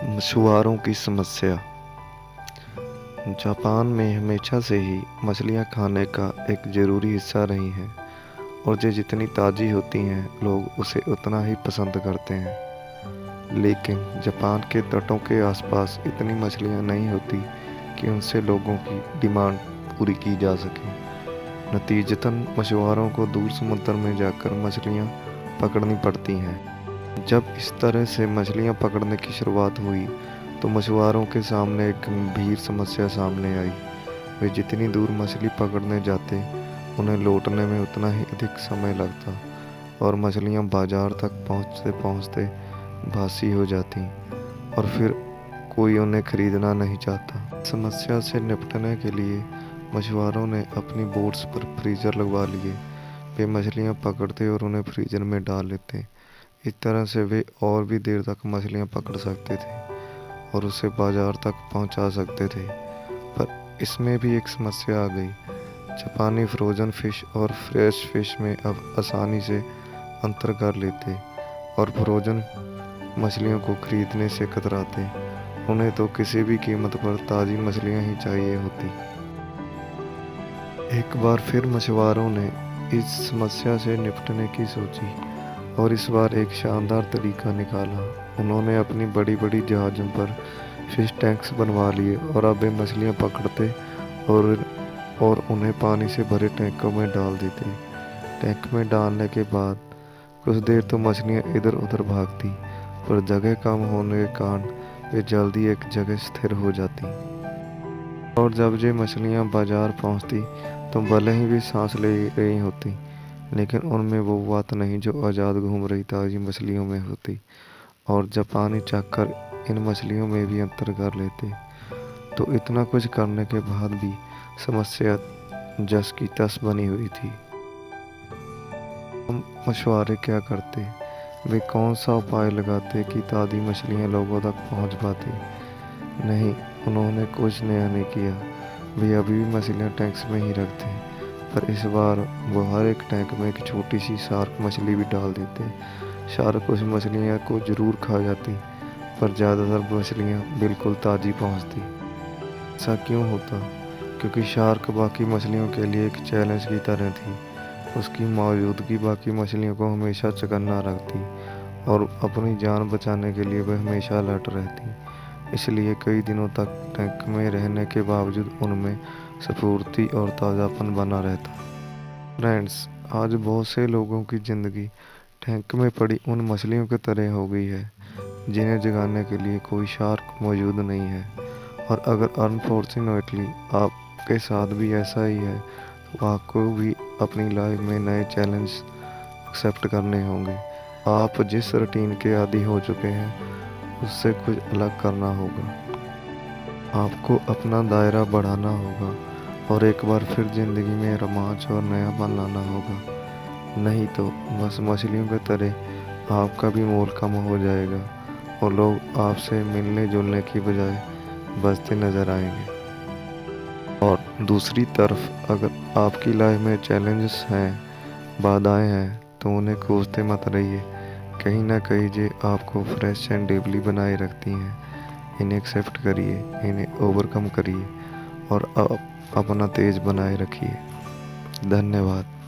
मछुआरों की समस्या। जापान में हमेशा से ही मछलियाँ खाने का एक ज़रूरी हिस्सा रही हैं और ये जितनी ताज़ी होती हैं लोग उसे उतना ही पसंद करते हैं। लेकिन जापान के तटों के आसपास इतनी मछलियाँ नहीं होती कि उनसे लोगों की डिमांड पूरी की जा सके। नतीजतन मछुआरों को दूर समुद्र में जाकर मछलियाँ पकड़नी पड़ती हैं। जब इस तरह से मछलियाँ पकड़ने की शुरुआत हुई तो मछुआरों के सामने एक गंभीर समस्या सामने आई। वे जितनी दूर मछली पकड़ने जाते उन्हें लौटने में उतना ही अधिक समय लगता और मछलियाँ बाजार तक पहुँचते पहुँचते बासी हो जाती और फिर कोई उन्हें खरीदना नहीं चाहता। समस्या से निपटने के लिए मछुआरों ने अपनी बोट्स पर फ्रीजर लगवा लिए। वे मछलियाँ पकड़ते और उन्हें फ्रीजर में डाल लेते। इस तरह से वे और भी देर तक मछलियाँ पकड़ सकते थे और उसे बाजार तक पहुंचा सकते थे। पर इसमें भी एक समस्या आ गई। जापानी फ्रोज़न फ़िश और फ्रेश फ़िश में अब आसानी से अंतर कर लेते और फ्रोज़न मछलियों को खरीदने से कतराते। उन्हें तो किसी भी कीमत पर ताज़ी मछलियाँ ही चाहिए होती। एक बार फिर मछुआरों ने इस समस्या से निपटने की सोची और इस बार एक शानदार तरीका निकाला। उन्होंने अपनी बड़ी बड़ी जहाज़ों पर फिश टैंक्स बनवा लिए और अब वे मछलियाँ पकड़ते और उन्हें पानी से भरे टैंकों में डाल देते। टैंक में डालने के बाद कुछ देर तो मछलियाँ इधर उधर भागती, पर जगह कम होने के कारण वे जल्दी एक जगह स्थिर हो जाती। और जब ये मछलियाँ बाजार पहुँचती तो भले ही वे सांस ले रही होती, लेकिन उनमें वो बात नहीं जो आज़ाद घूम रही ताज़ी मछलियों में होती। और जापानी चाकर इन मछलियों में भी अंतर कर लेते। तो इतना कुछ करने के बाद भी समस्या जस की तस बनी हुई थी। हम मछुआरे क्या करते? वे कौन सा उपाय लगाते कि ताज़ी मछलियाँ लोगों तक पहुँच पाती? नहीं, उन्होंने कुछ नया नहीं किया। वे अभी भी मछलियाँ टैंक्स में ही रखते, पर इस बार वो हर एक टैंक में एक छोटी सी शार्क मछली भी डाल देते। शार्क उस मछलियाँ को ज़रूर खा जाती, पर ज़्यादातर मछलियाँ बिल्कुल ताज़ी पहुँचती। ऐसा क्यों होता? क्योंकि शार्क बाकी मछलियों के लिए एक चैलेंज की तरह थी। उसकी मौजूदगी बाकी मछलियों को हमेशा चौकन्ना रखती और अपनी जान बचाने के लिए वह हमेशा अलर्ट रहती। इसलिए कई दिनों तक टैंक में रहने के बावजूद उनमें स्फूर्ति और ताज़ापन बना रहता। फ्रेंड्स, आज बहुत से लोगों की ज़िंदगी टैंक में पड़ी उन मछलियों की तरह हो गई है जिन्हें जगाने के लिए कोई शार्क मौजूद नहीं है। और अगर अनफॉर्चुनेटली आपके साथ भी ऐसा ही है तो आपको भी अपनी लाइफ में नए चैलेंज एक्सेप्ट करने होंगे। आप जिस रूटीन के आदी हो चुके हैं उससे कुछ अलग करना होगा। आपको अपना दायरा बढ़ाना होगा और एक बार फिर ज़िंदगी में रोमांच और नयापन लाना होगा। नहीं तो बस मछलियों की तरह आपका भी मोल कम हो जाएगा और लोग आपसे मिलने जुलने की बजाय बचते नज़र आएंगे। और दूसरी तरफ अगर आपकी लाइफ में चैलेंजेस हैं, बाधाएं हैं, तो उन्हें कोसते मत रहिए। कहीं ना कहीं ये आपको फ्रेश एंड डेवली बनाए रखती हैं। इन्हें एक्सेप्ट करिए, इन्हें ओवरकम करिए और अपना तेज बनाए रखिए। धन्यवाद।